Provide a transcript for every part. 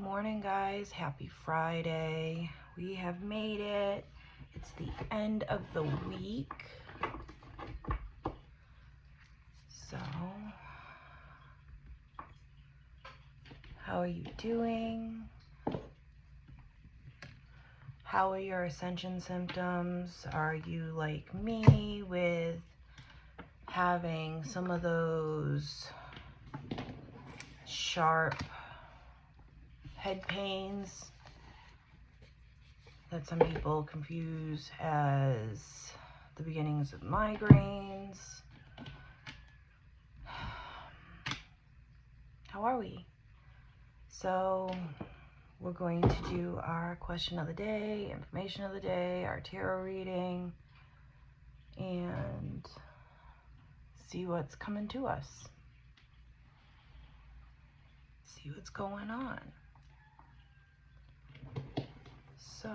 morning, guys. Happy Friday. We have made it. It's the end of the week. So, how are you doing? How are your ascension symptoms? Are you like me with having some of those sharp head pains that some people confuse as the beginnings of migraines? How are we? So we're going to do our question of the day, information of the day, our tarot reading, and see what's coming to us. See what's going on. So,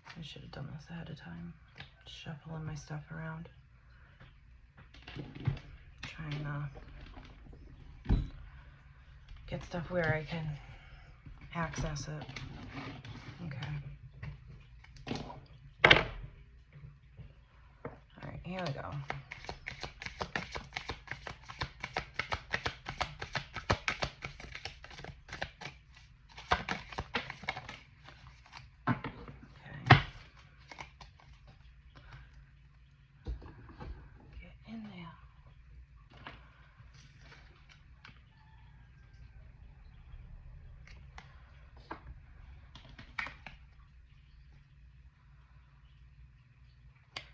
I should have done this ahead of time. Shuffling my stuff around. Trying to get stuff where I can access it. Okay. Alright, here we go.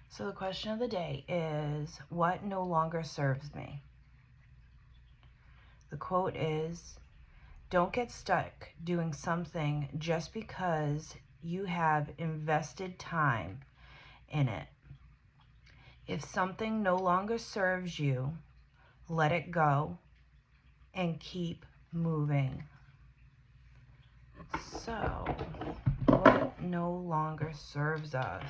So the question of the day is, what no longer serves me? The quote is, don't get stuck doing something just because you have invested time in it. If something no longer serves you, let it go and keep moving. So, what no longer serves us?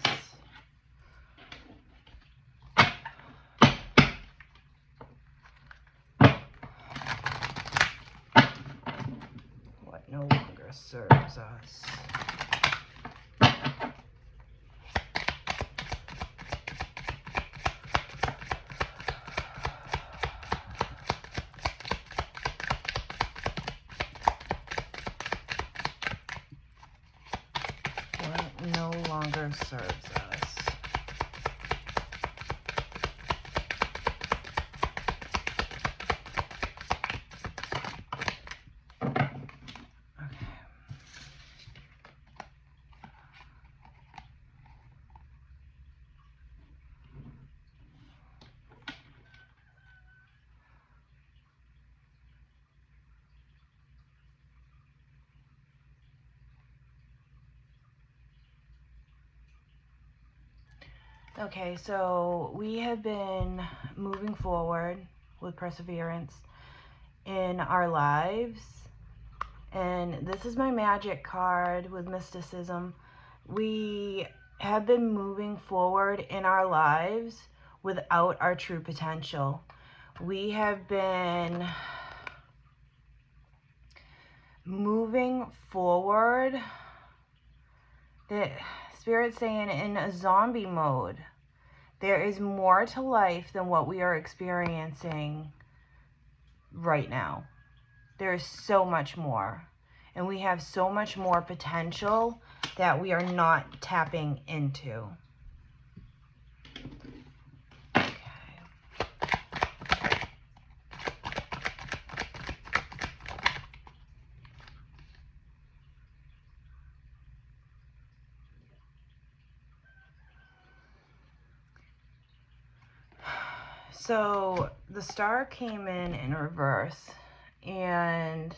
What no longer serves us? What no longer serves us? Okay, so we have been moving forward with perseverance in our lives, and this is my magic card with mysticism. We have been moving forward in our lives without our true potential. We have been moving forward, the Spirit's saying, in a zombie mode. There is more to life than what we are experiencing right now. There is so much more. And we have so much more potential that we are not tapping into. So the star came in reverse, and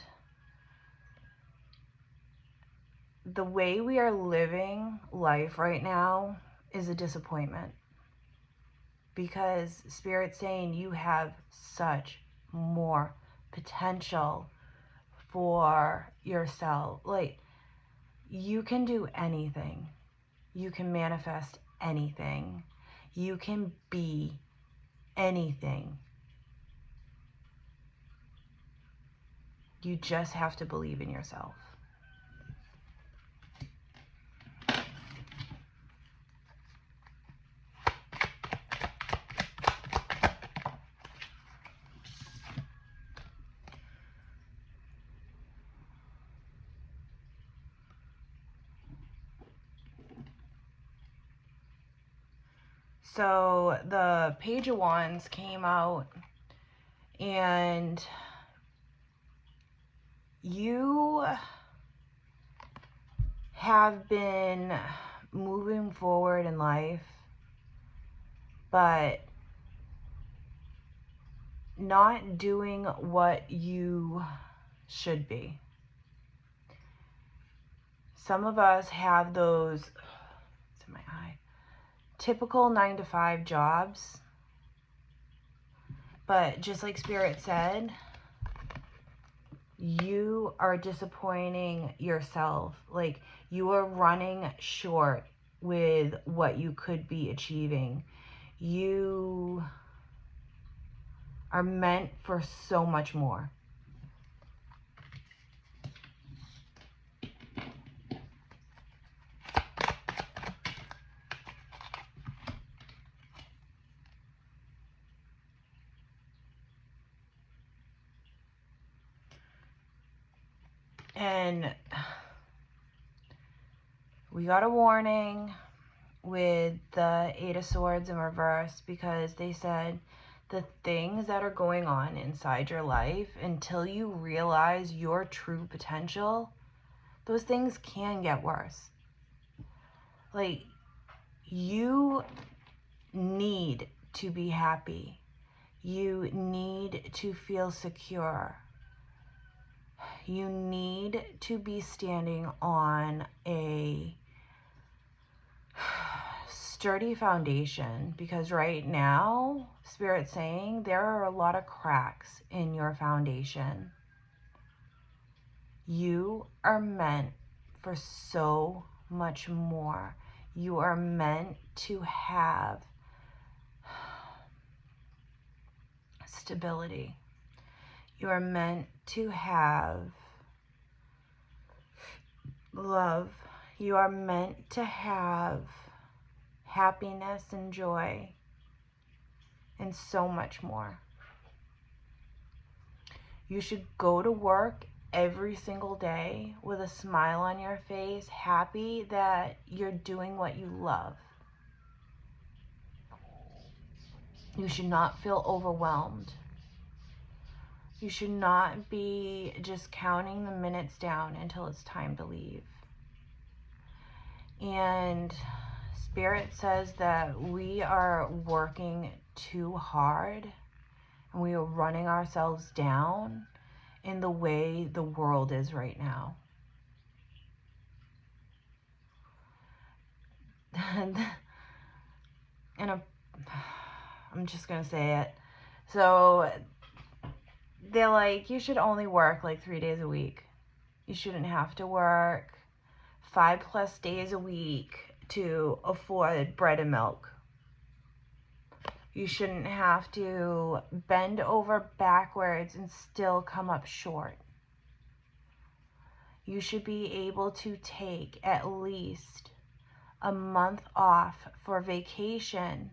the way we are living life right now is a disappointment, because Spirit's saying you have such more potential for yourself. Like, you can do anything. You can manifest anything. You can be anything. You just have to believe in yourself. So the Page of Wands came out, and you have been moving forward in life, but not doing what you should be. Some of us have those, it's in my eye, typical 9-to-5 jobs, but just like Spirit said, you are disappointing yourself. Like, you are running short with what you could be achieving. You are meant for so much more. And we got a warning with the Eight of Swords in reverse, because they said the things that are going on inside your life, until you realize your true potential, those things can get worse. Like, you need to be happy. You need to feel secure. You need to be standing on a sturdy foundation, because right now, Spirit's saying there are a lot of cracks in your foundation. You are meant for so much more. You are meant to have stability. You are meant to have love. You are meant to have happiness and joy and so much more. You should go to work every single day with a smile on your face, happy that you're doing what you love. You should not feel overwhelmed. You should not be just counting the minutes down until it's time to leave. And Spirit says that we are working too hard, and we are running ourselves down in the way the world is right now. And I'm just going to say it. So they're like, you should only work like 3 days a week. You shouldn't have to work 5+ days a week to afford bread and milk. You shouldn't have to bend over backwards and still come up short. You should be able to take at least a month off for vacation,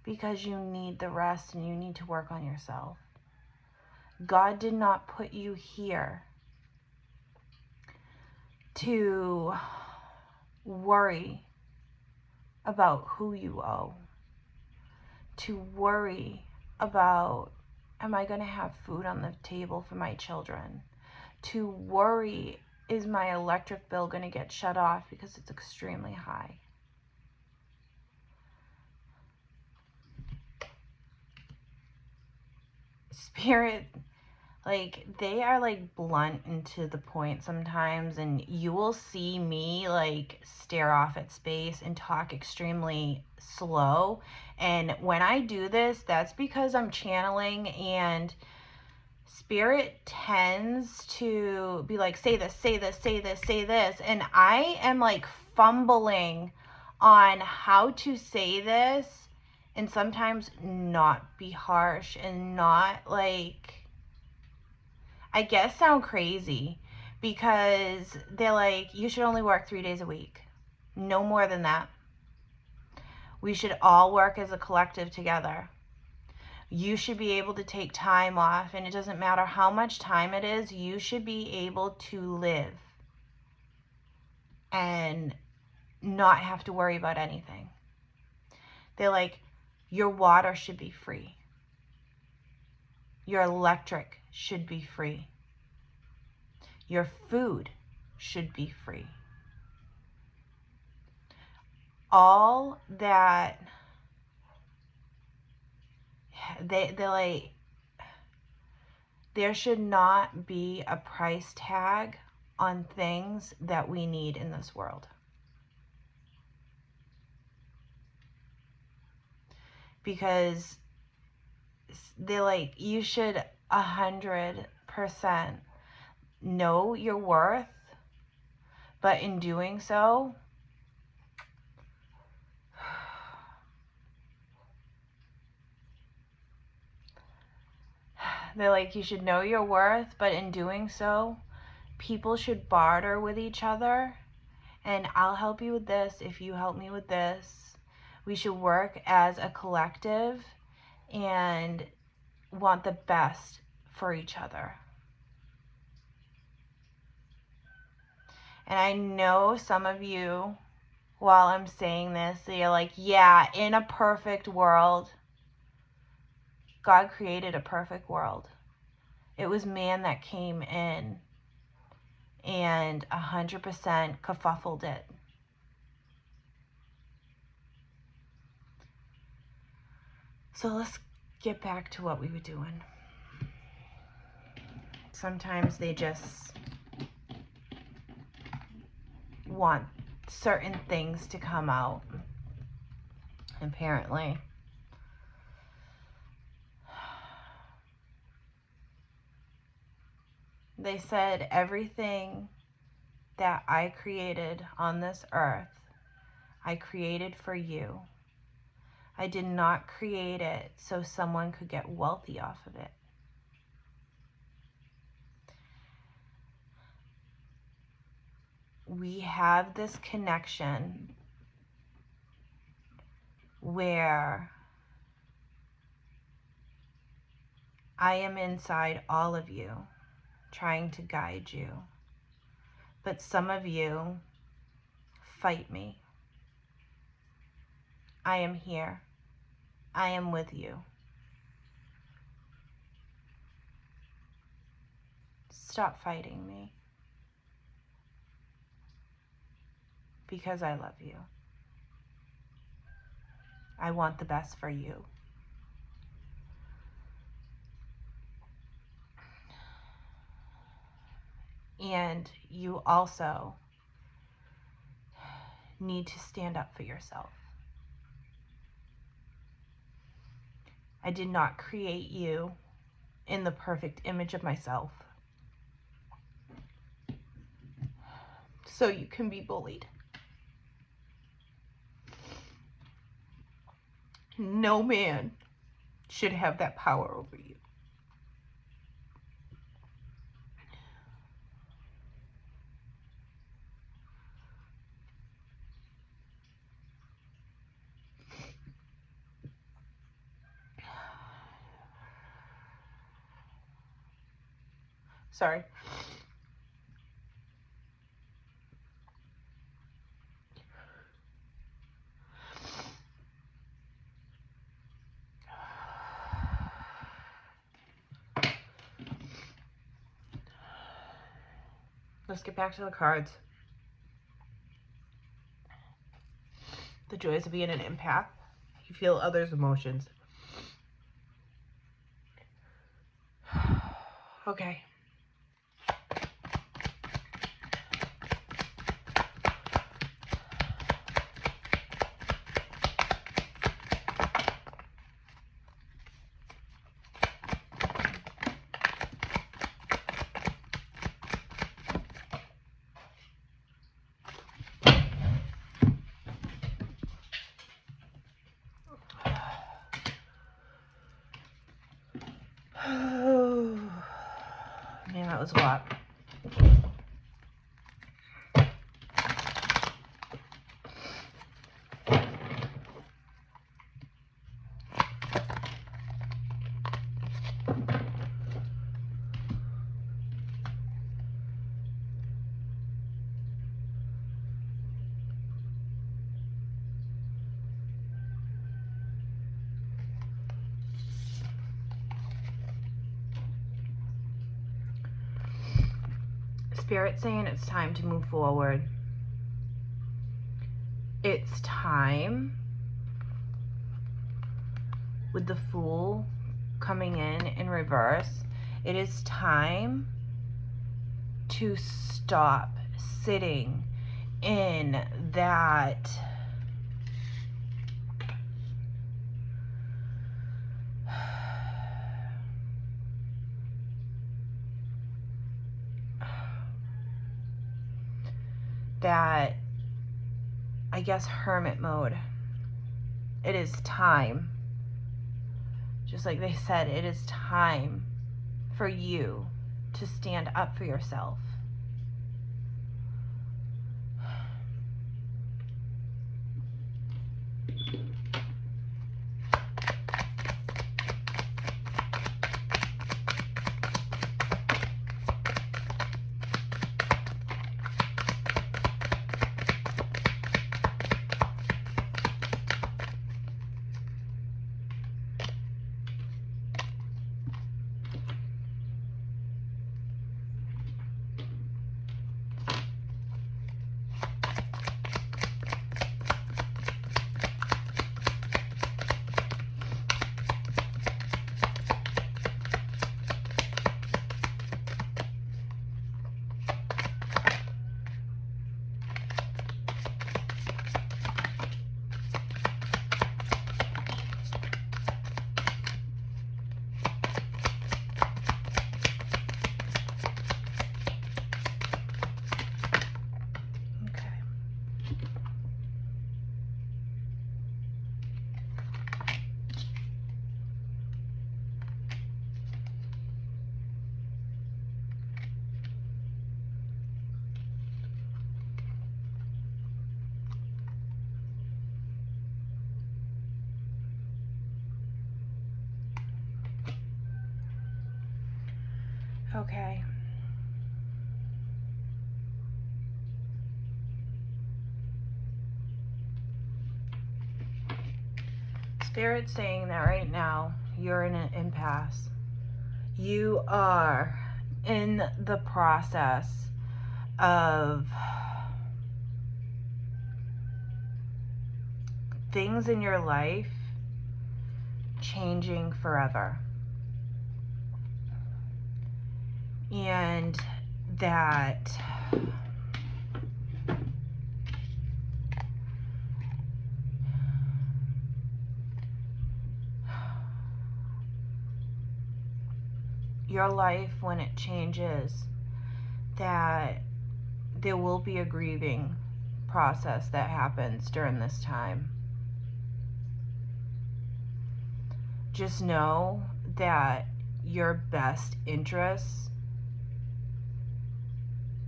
because you need the rest and you need to work on yourself. God did not put you here to worry about who you owe, to worry about, am I going to have food on the table for my children, to worry, is my electric bill going to get shut off because it's extremely high. Spirit, like, they are like blunt and to the point sometimes, and you will see me like stare off at space and talk extremely slow. And when I do this, that's because I'm channeling, and Spirit tends to be like, say this, say this, say this, say this. And I am like fumbling on how to say this, and sometimes not be harsh and not like, I guess sound crazy because they're like, you should only work 3 days a week. No more than that. We should all work as a collective together. You should be able to take time off, and it doesn't matter how much time it is, you should be able to live and not have to worry about anything. They're like, your water should be free. Your electric should be free. Your food should be free. All that they're like, there should not be a price tag on things that we need in this world. Because they're like, you should 100% know your worth, but in doing so, they're like, you should know your worth, but in doing so, people should barter with each other, and I'll help you with this if you help me with this. We should work as a collective and want the best for each other. And I know some of you, while I'm saying this, you're like, yeah, in a perfect world, God created a perfect world. It was man that came in and 100% kerfuffled it. So let's get back to what we were doing. Sometimes they just want certain things to come out. Apparently. They said everything that I created on this earth, I created for you. I did not create it so someone could get wealthy off of it. We have this connection where I am inside all of you, trying to guide you. But some of you fight me. I am here. I am with you. Stop fighting me. Because I love you. I want the best for you. And you also need to stand up for yourself. I did not create you in the perfect image of myself so you can be bullied. No man should have that power over you. Sorry. Let's get back to the cards. The joys of being an empath. You feel others' emotions. Okay. Man, that was a lot. Spirit saying it's time to move forward. It's time, with the Fool coming in reverse, it is time to stop sitting in that I guess hermit mode. It is time, just like they said, it is time for you to stand up for yourself. Okay. Spirit's saying that right now you're in an impasse. You are in the process of things in your life changing forever. And that your life, when it changes, that there will be a grieving process that happens during this time. Just know that your best interest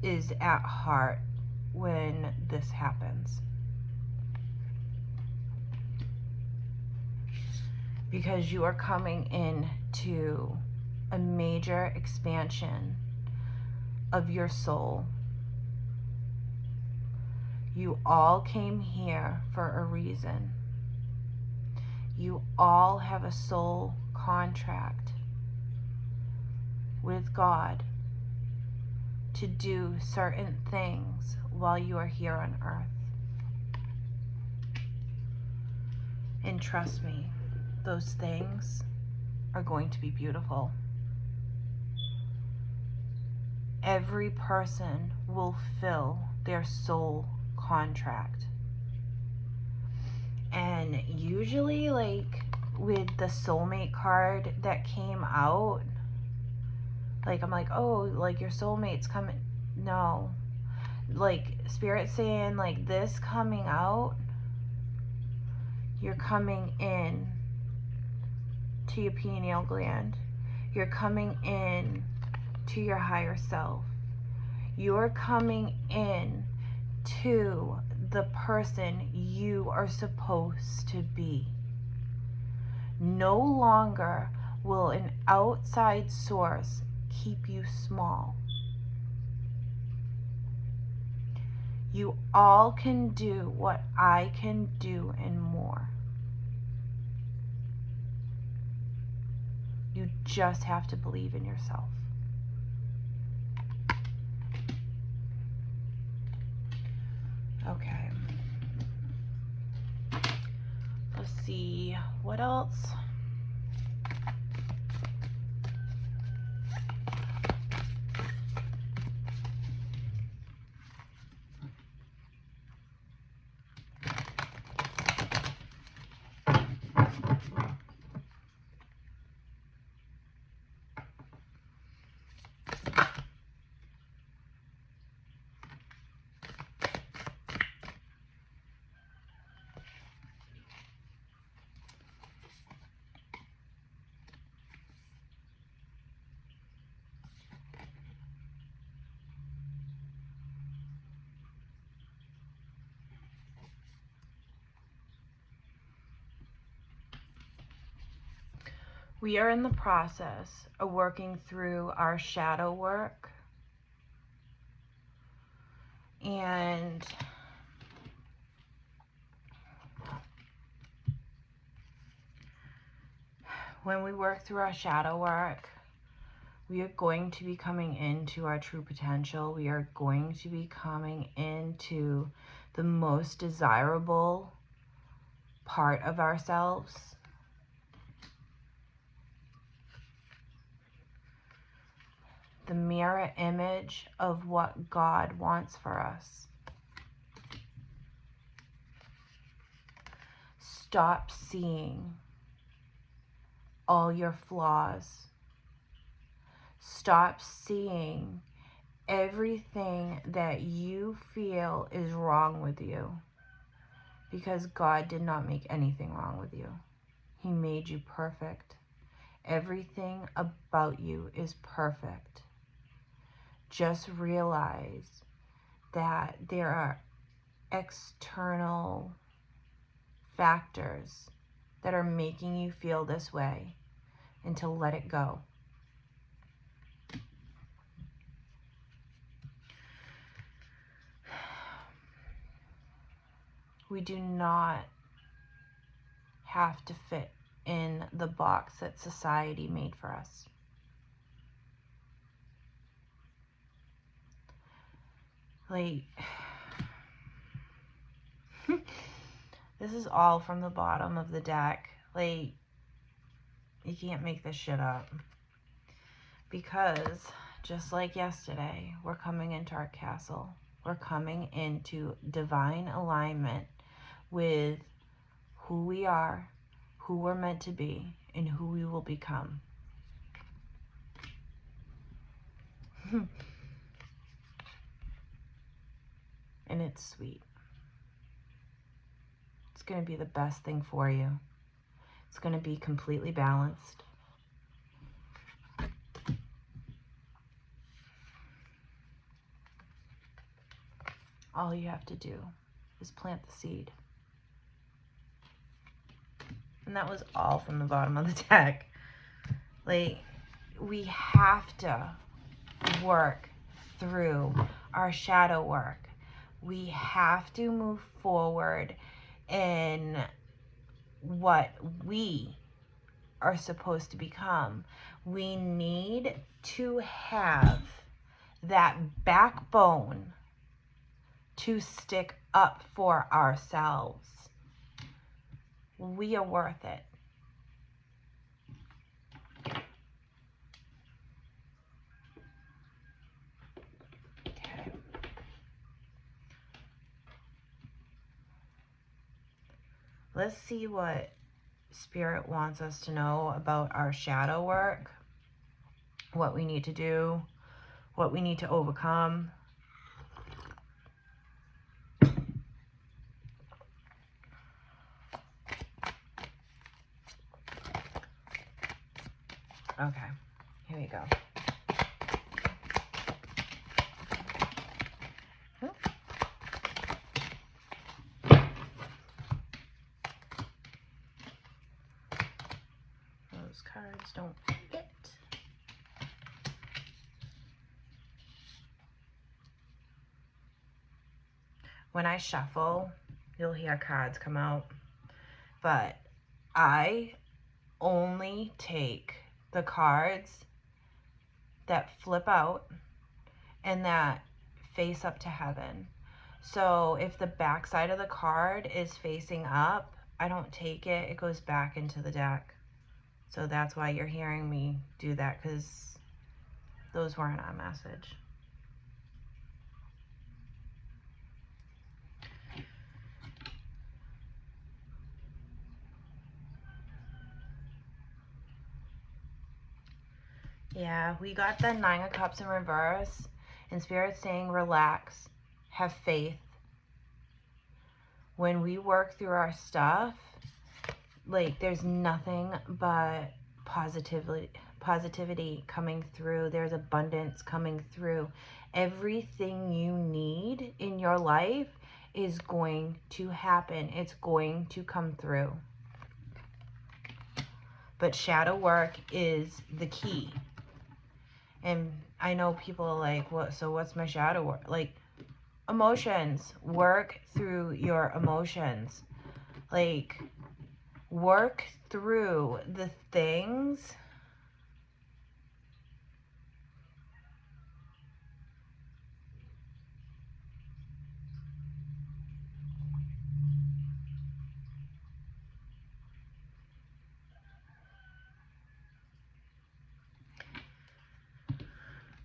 is at heart when this happens. Because you are coming into a major expansion of your soul. You all came here for a reason. You all have a soul contract with God to do certain things while you are here on earth. And trust me, those things are going to be beautiful. Every person will fill their soul contract. And usually, like with the soulmate card that came out, like I'm like, oh, like your soulmate's coming. No, like Spirit saying like this coming out, you're coming in to your pineal gland. You're coming in to to your higher self. You're coming in to the person you are supposed to be. No longer will an outside source keep you small. You all can do what I can do and more. You just have to believe in yourself. Okay. Let's see, what else? We are in the process of working through our shadow work. And when we work through our shadow work, we are going to be coming into our true potential. We are going to be coming into the most desirable part of ourselves. The mirror image of what God wants for us. Stop seeing all your flaws. Stop seeing everything that you feel is wrong with you, because God did not make anything wrong with you. He made you perfect. Everything about you is perfect. Just realize that there are external factors that are making you feel this way, and to let it go. We do not have to fit in the box that society made for us. Like, this is all from the bottom of the deck. Like, you can't make this shit up. Because, just like yesterday, we're coming into our castle. We're coming into divine alignment with who we are, who we're meant to be, and who we will become. And it's sweet. It's going to be the best thing for you. It's going to be completely balanced. All you have to do is plant the seed. And that was all from the bottom of the deck. Like, we have to work through our shadow work. We have to move forward in what we are supposed to become. We need to have that backbone to stick up for ourselves. We are worth it. Okay. Let's see what Spirit wants us to know about our shadow work, what we need to do, what we need to overcome. Okay, here we go. Just don't forget. When I shuffle, you'll hear cards come out, but I only take the cards that flip out and that face up to heaven. So if the back side of the card is facing up, I don't take it. It goes back into the deck. So that's why you're hearing me do that, because those weren't on message. Yeah, we got the Nine of Cups in reverse, and Spirit saying relax, have faith. When we work through our stuff, like, there's nothing but positivity coming through. There's abundance coming through. Everything you need in your life is going to happen. It's going to come through. But shadow work is the key. And I know people are like, what? So what's my shadow work? Like, emotions. Work through your emotions. Like, work through the things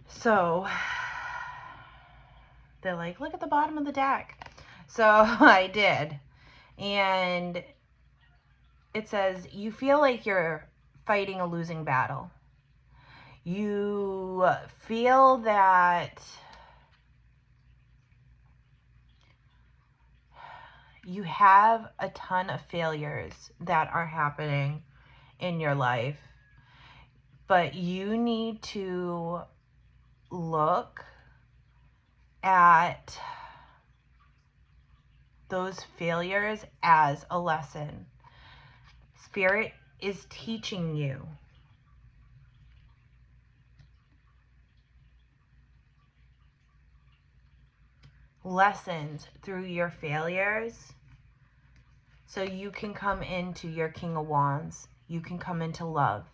so they're like, look at the bottom of the deck. So I did. And it says, you feel like you're fighting a losing battle. You feel that you have a ton of failures that are happening in your life, but you need to look at those failures as a lesson. Spirit is teaching you. Lessons through your failures, so you can come into your King of Wands. You can come into love.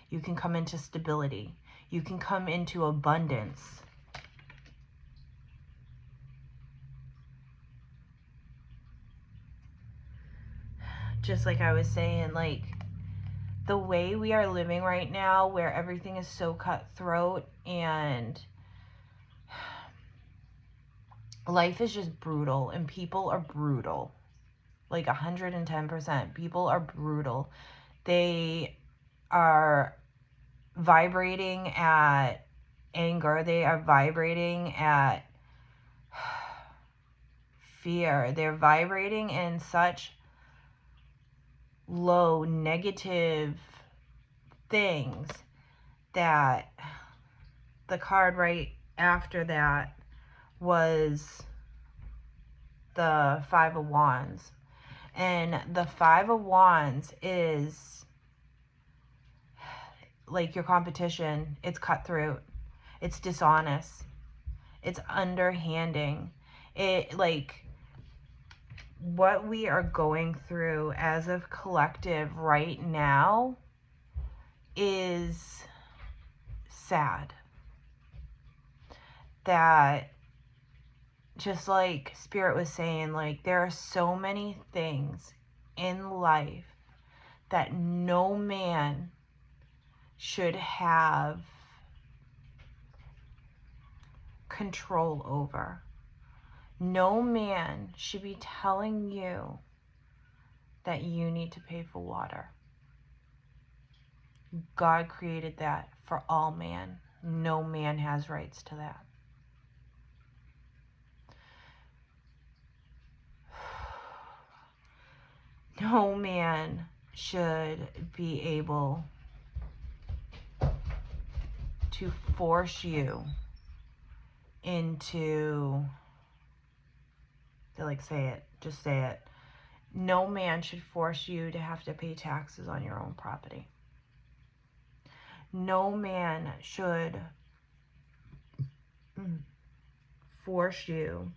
You can come into stability. You can come into abundance. Just like I was saying, like, the way we are living right now, where everything is so cutthroat and life is just brutal, and people are brutal. Like 110%. People are brutal. They are vibrating at anger. They are vibrating at fear. They're vibrating in such low negative things that the card right after that was the Five of Wands. And the Five of Wands is like your competition. It's cutthroat. It's dishonest. It's underhanding. It, like, what we are going through as a collective right now is sad. That, just like Spirit was saying, like, there are so many things in life that no man should have control over. No man should be telling you that you need to pay for water. God created that for all man. No man has rights to that. No man should be able to force you into, they like, say it, just say it. No man should force you to have to pay taxes on your own property. No man should force you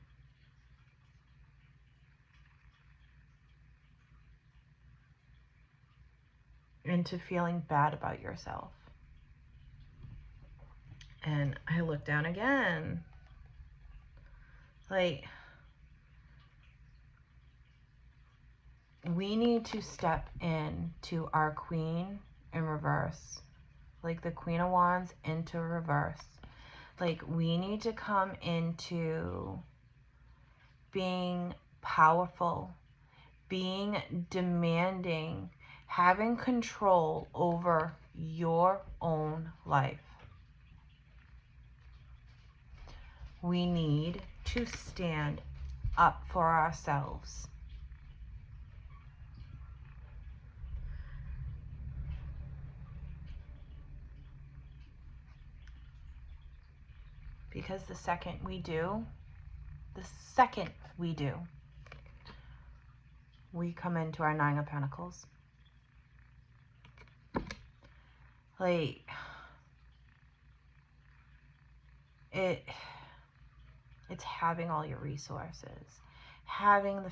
into feeling bad about yourself. And I look down again. Like, we need to step into our Queen in reverse. Like the Queen of Wands into reverse. Like, we need to come into being powerful, being demanding, having control over your own life. We need to stand up for ourselves. Because the second we do, we come into our Nine of Pentacles. Like, it's having all your resources, having the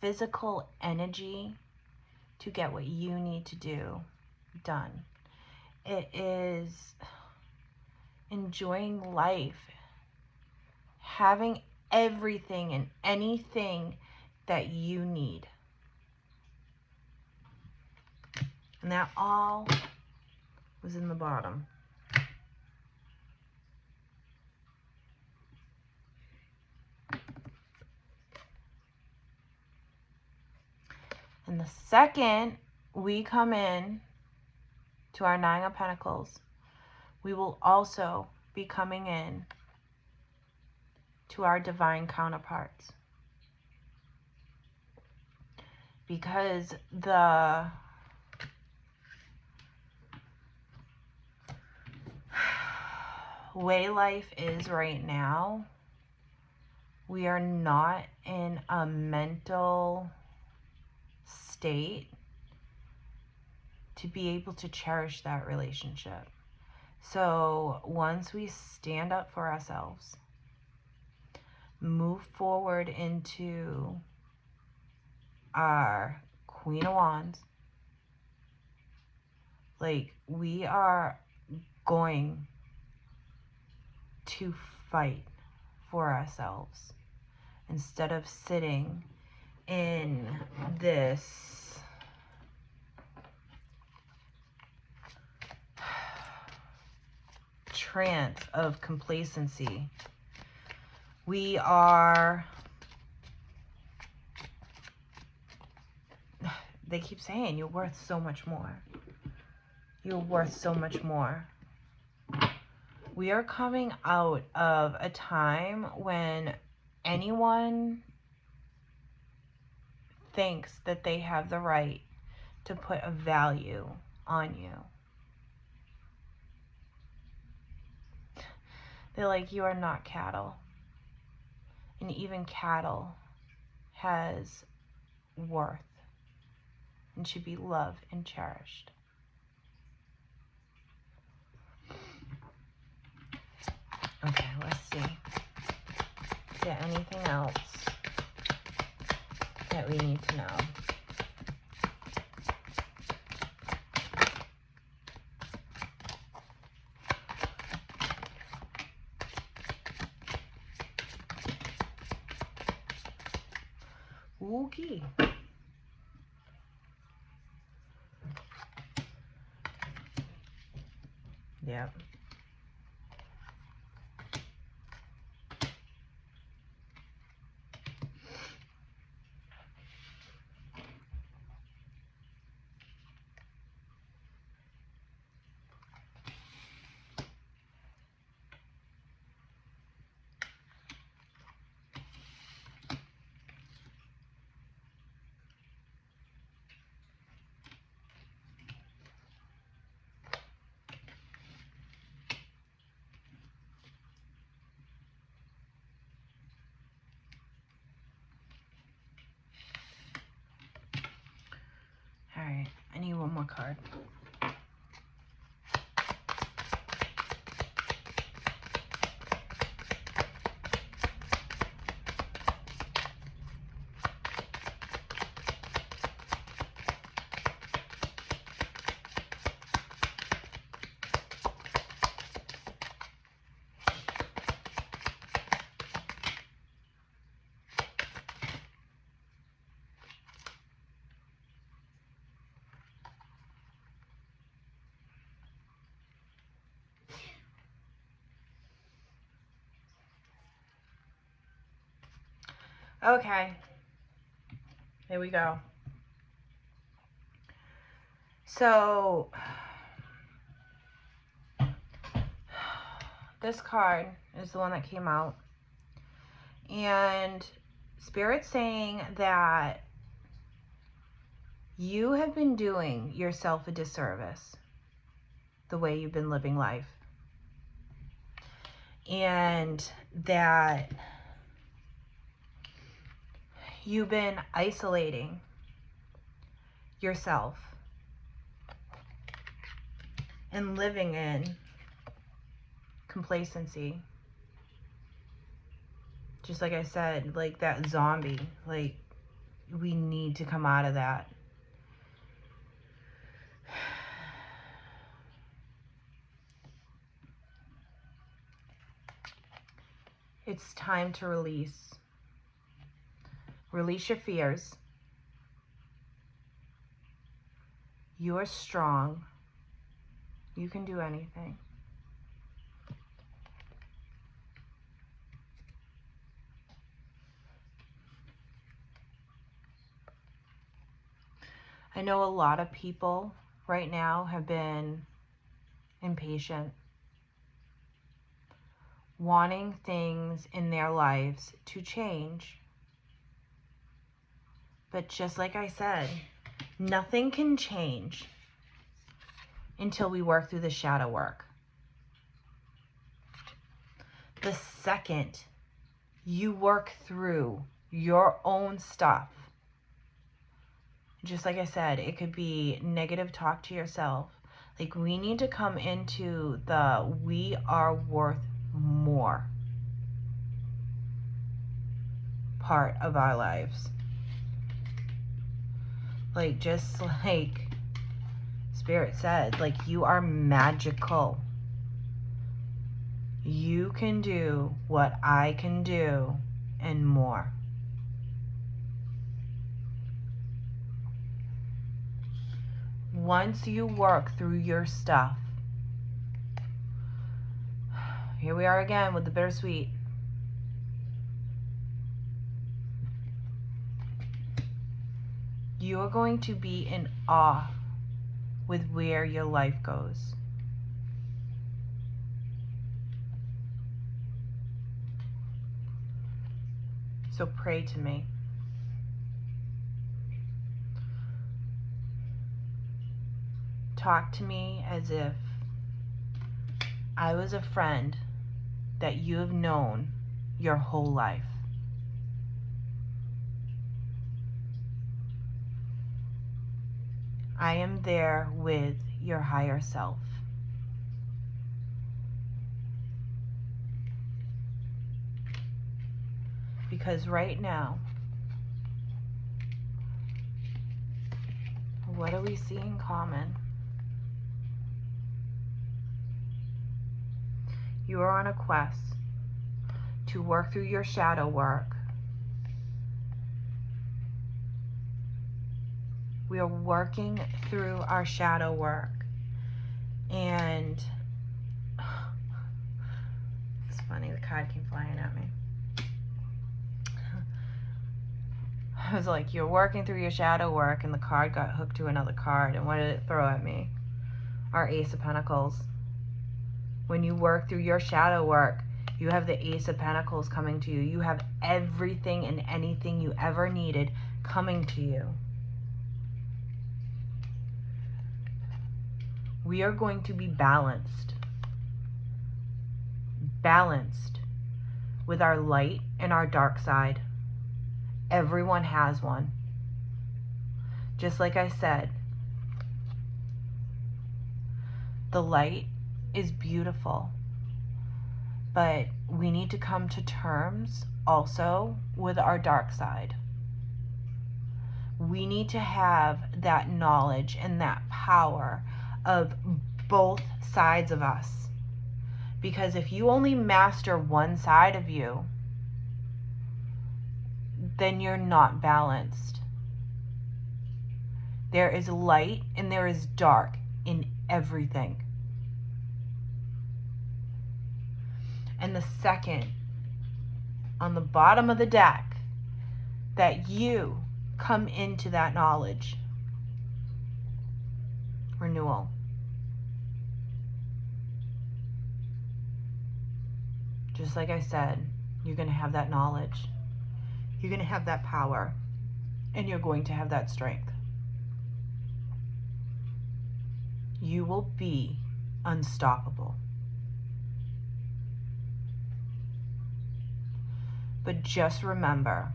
physical energy to get what you need to do done. It is enjoying life, having everything and anything that you need. And that all was in the bottom. And the second we come in to our Nine of Pentacles, we will also be coming in to our divine counterparts. Because the way life is right now, we are not in a mental state to be able to cherish that relationship. So once we stand up for ourselves, move forward into our Queen of Wands, like, we are going to fight for ourselves instead of sitting in this trance of complacency. We are, they keep saying you're worth so much more. You're worth so much more. We are coming out of a time when anyone thinks that they have the right to put a value on you. They're like, you are not cattle. And even cattle has worth and should be loved and cherished. Okay, let's see. Is there anything else that we need to know? Okay. Yep. All right, I need one more card. Okay. Here we go. So, this card is the one that came out. And Spirit's saying that you have been doing yourself a disservice the way you've been living life. And that you've been isolating yourself and living in complacency. Just like I said, like that zombie, like we need to come out of that. It's time to release. Release your fears. You are strong. You can do anything. I know a lot of people right now have been impatient, wanting things in their lives to change. But just like I said, nothing can change until we work through the shadow work. The second you work through your own stuff, just like I said, it could be negative talk to yourself. Like, we need to come into the we are worth more part of our lives. Like, just like Spirit said, like, you are magical. You can do what I can do and more. Once you work through your stuff, here we are again with the bittersweet. You are going to be in awe with where your life goes. So pray to me. Talk to me as if I was a friend that you have known your whole life. I am there with your higher self. Because right now, what do we see in common? You are on a quest to work through your shadow work. We are working through our shadow work. And it's funny, the card came flying at me. I was like, you're working through your shadow work, and the card got hooked to another card. And what did it throw at me? Our Ace of Pentacles. When you work through your shadow work, you have the Ace of Pentacles coming to you. You have everything and anything you ever needed coming to you. We are going to be balanced. Balanced with our light and our dark side. Everyone has one. Just like I said, the light is beautiful, but we need to come to terms also with our dark side. We need to have that knowledge and that power of both sides of us. Because if you only master one side of you, then you're not balanced. There is light and there is dark in everything. And the second, on the bottom of the deck, that you come into that knowledge. Renewal. Just like I said, you're going to have that knowledge. You're going to have that power. And you're going to have that strength. You will be unstoppable. But just remember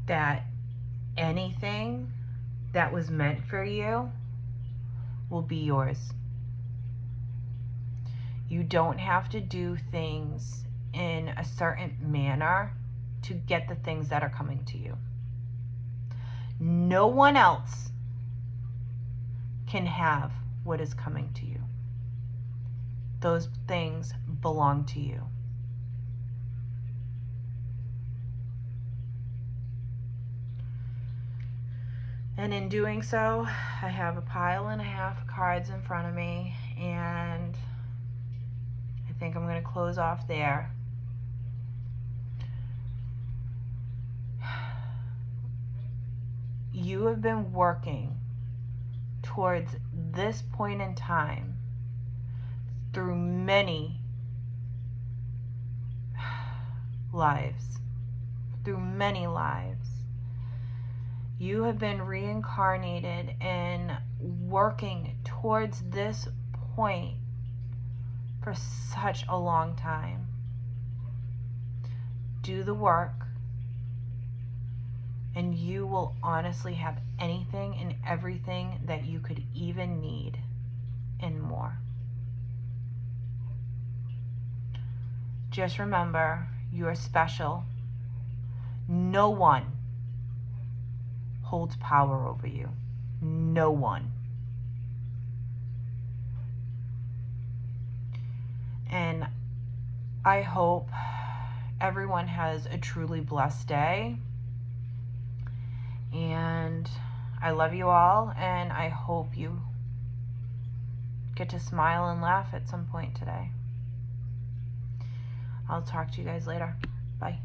that anything that was meant for you will be yours. You don't have to do things in a certain manner to get the things that are coming to you. No one else can have what is coming to you. Those things belong to you. And in doing so, I have a pile and a half of cards in front of me, and I think I'm going to close off there. You have been working towards this point in time through many lives. Through many lives. You have been reincarnated and working towards this point for such a long time. Do the work, and you will honestly have anything and everything that you could even need and more. Just remember, you are special. No one holds power over you. No one. And I hope everyone has a truly blessed day. And I love you all, and I hope you get to smile and laugh at some point today. I'll talk to you guys later. Bye.